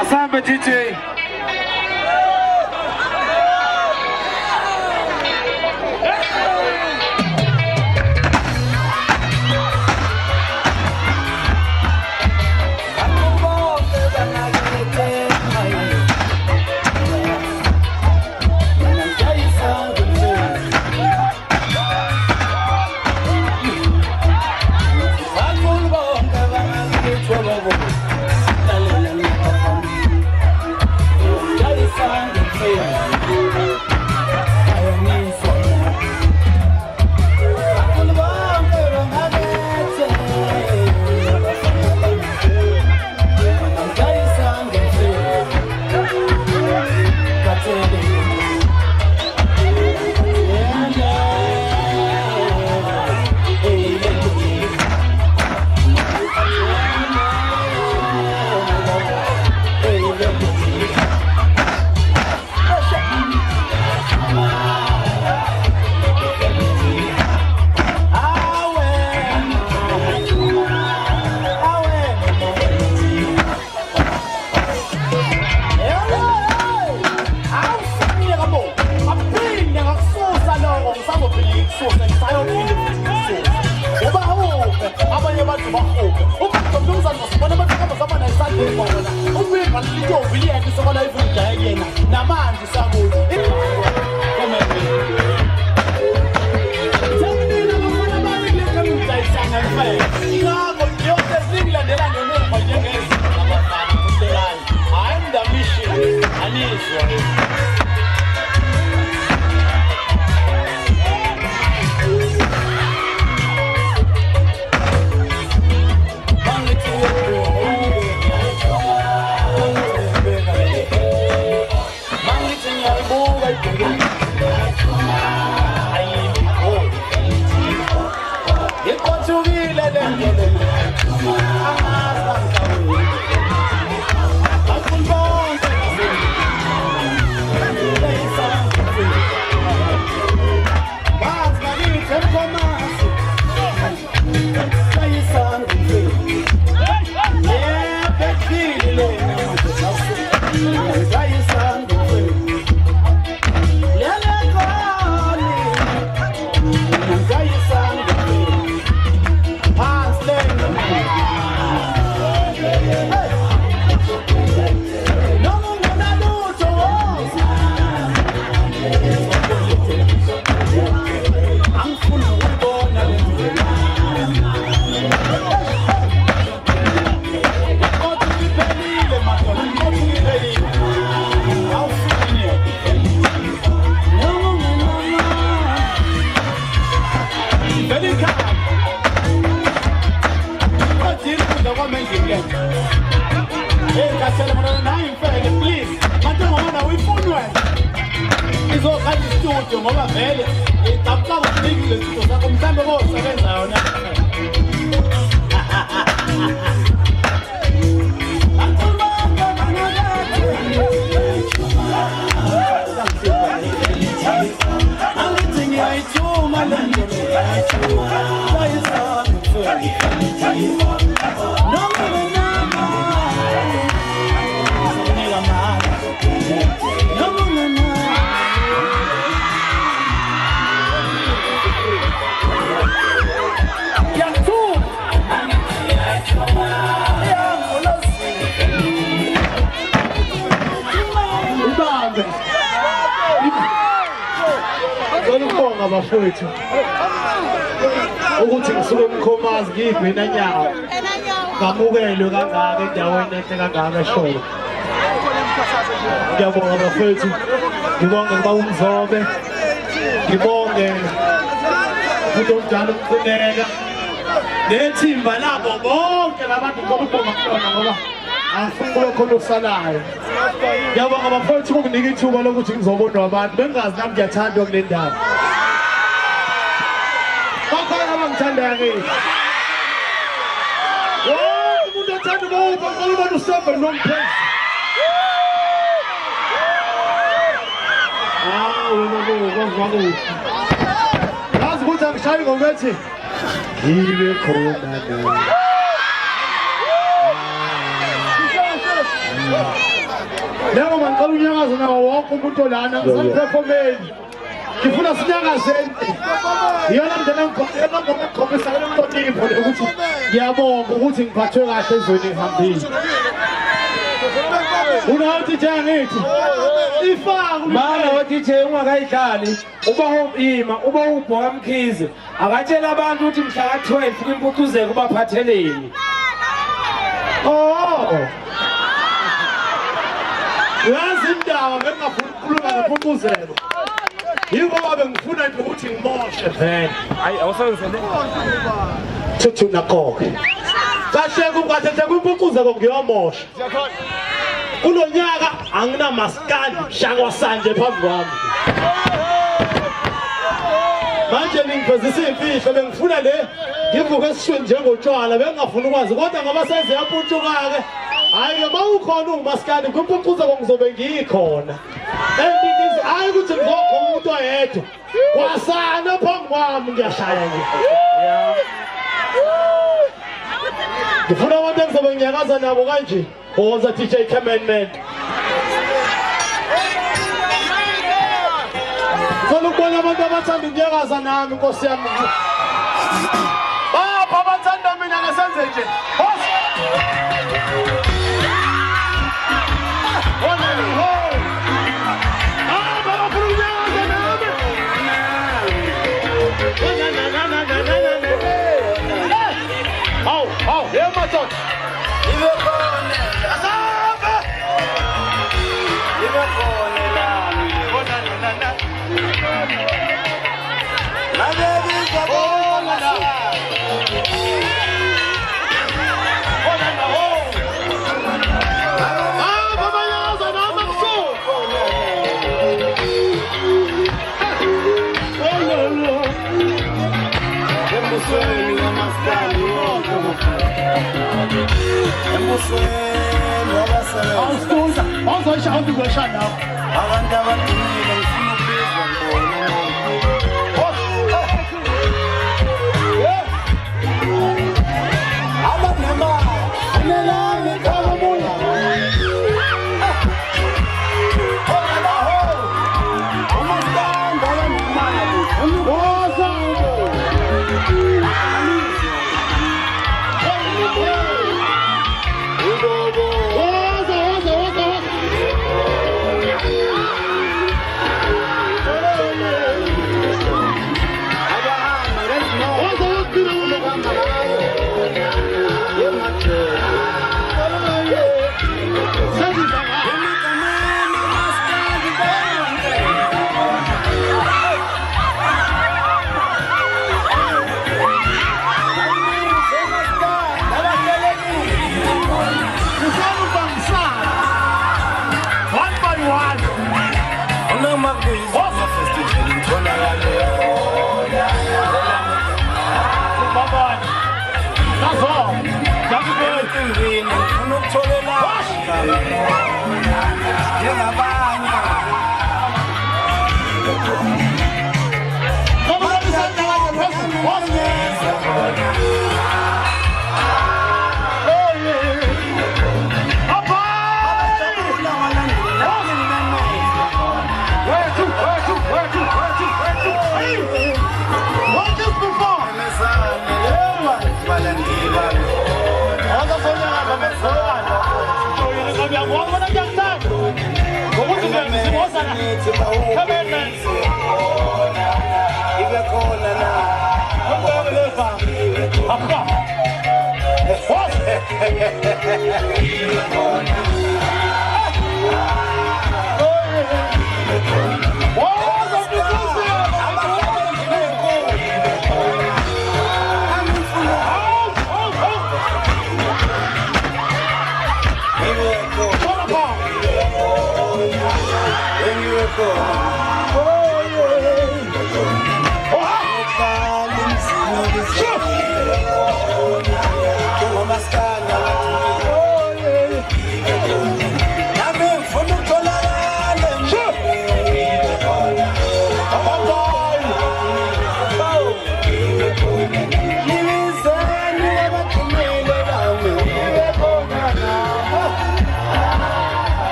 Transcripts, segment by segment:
Asamba DJ. bahoke umnumzana wasibona abathakama zamana esandleni kwona ubinga liyovi liyeke sokola ivuja yena namanje sabuza Samina bafana bayiletha umdayisana mfana ingakho ngiyoze singilandela ngemuva njengezimo labafana kuhlelani I'm the mission anizwa ngoba vele ngicabanga ukuthi lezinto zakho mhlambe bosebenza yona angithi ngiyayithuma le nto Ngibonga bafowethu ukuthi ngisuke eMkhomazi ngibhena nyawo ngamukelwe kangaka endaweni enhle kangaka eSholo ngiyabonga bafowethu ngibonge kuba umzobe ngibonge ukuthi omdala umfuneka nethimba labo bonke labantu ngoba ubonga khona ngoba afuna kube khona usalayo ngiyabonga bafowethu ukunika ithuba lokuthi ngizobonwa abantu bengazi nami ngiyathandwa kule ndawo bakhona abangithandayo kithi umuntu othanda ukuba ngolubona usembe nomphezi yazi ukuthi angishayi ngokuthi ngibe khona Lego mangicela unyakaze nawo wonke umuntu olana ngisaphefomeni ngifuna sinyakazeni iyona ndlela ngikhombisa emntwaneni ukuthi ngiyabonga ukuthi ngiphathwe kahle ezweni ngihambile unathi njengithi ifaka mara wathi ungakayidlali uba uima uba ubhoka Mkhize akatshela abantu ukuthi mhla ka12 kwimpucuzeko ubaphatheleni yazi indawo bengafuna ukukhuluma ngempucuzelo yingoba bengifuna nje ukuthi ngimoshe vele hayi awusebenzele thuthuna konke kasheke ungathethe kwimpucuzeko ngiyomosha kulonyaka anginamaskandi shakwa sanje phambi kwami manje ningifezisa imfihlo bengifuna le ngivuke esishweni njengotshwala bengingafuna ukwazi kodwa ngoba senze yapuntuka-ke hayi-ke uma ukhona ungumaskandi kwimpucuzeko ngizobe ngiyikhona endikizi hayi ukuthi ngizokho umuntu oyedwa kwasana phambi kwami ngiyashaya nje ngifuna abantu engizobe ngiyakaza nabo kanje Hoza DJ Cameron Man. Ngikubona abantu abathanda unyakaza nami Nkosi yami. Bapha abathanda mina ngesenze Yeah, madoda. Asambe. Abantu abadumile ngifuna ukubizwa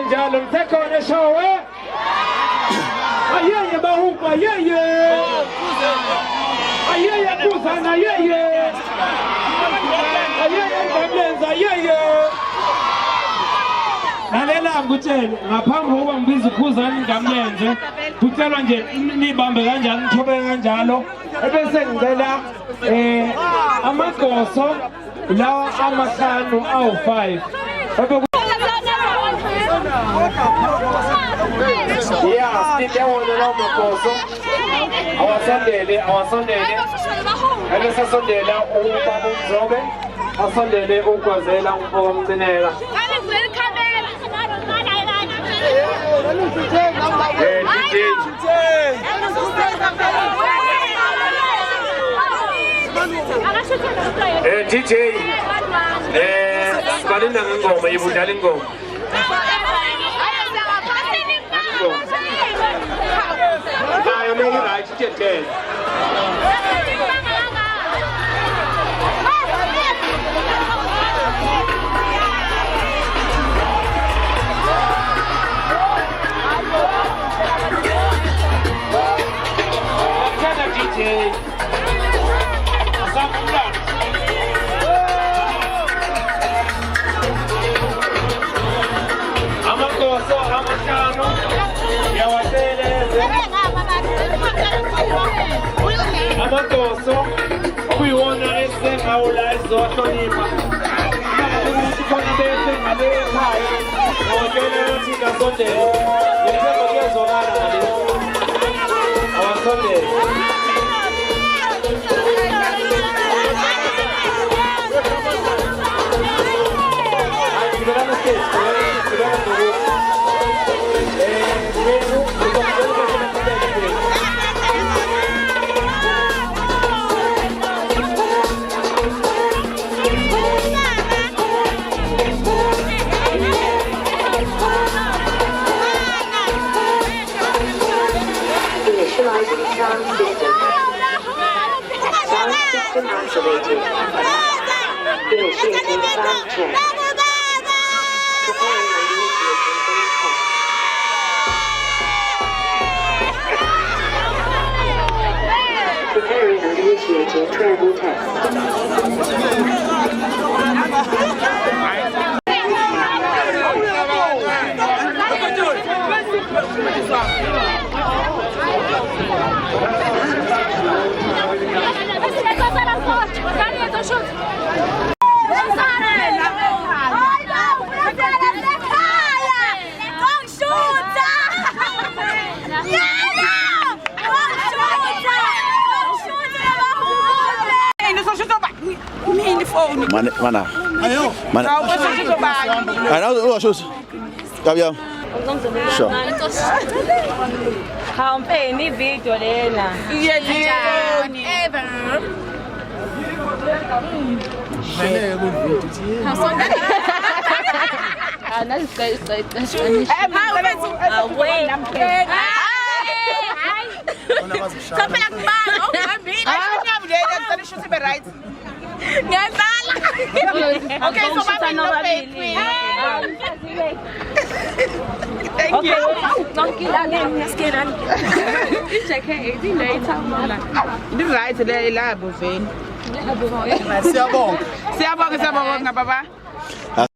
Njalo mteka wana show ayeye bahupa ayeye kuzana ayeye ngamlenza ayeye lalela ngutshele ngaphambi kokuba ngibiza ukhuzani ngamlenze kutshelwa nje nibambe kanjani nithobe kanjalo ebese ngicela amagoso lawa amahlanu awu5 Yeah, sit down on the makoso. Awasondele. Ebese sondela ubaba umzobe, asondele ukwazela umfokamcinela. DJ. Sibalinda ngengoma ibudala ingoma. I make it right to 10. I'm a Amadoso okuyiwona esengawula ezohlonipha ukuthi khona besenga bekhaya ngokela ukuthi ngasondele njengoba kuyezwakala ngale awasondele Initializing sound system. Sound system activated. Initiating sound check. Preparing and initiating travel test. Mana? Mana? Ano shoes? Kabyang. Sure. Campaign video lena. Okay, so my no pay. Thank you. Don't kill again, scared. Check it later. This right today, labo, Vin. Siyabonga. Siyabonga, baba.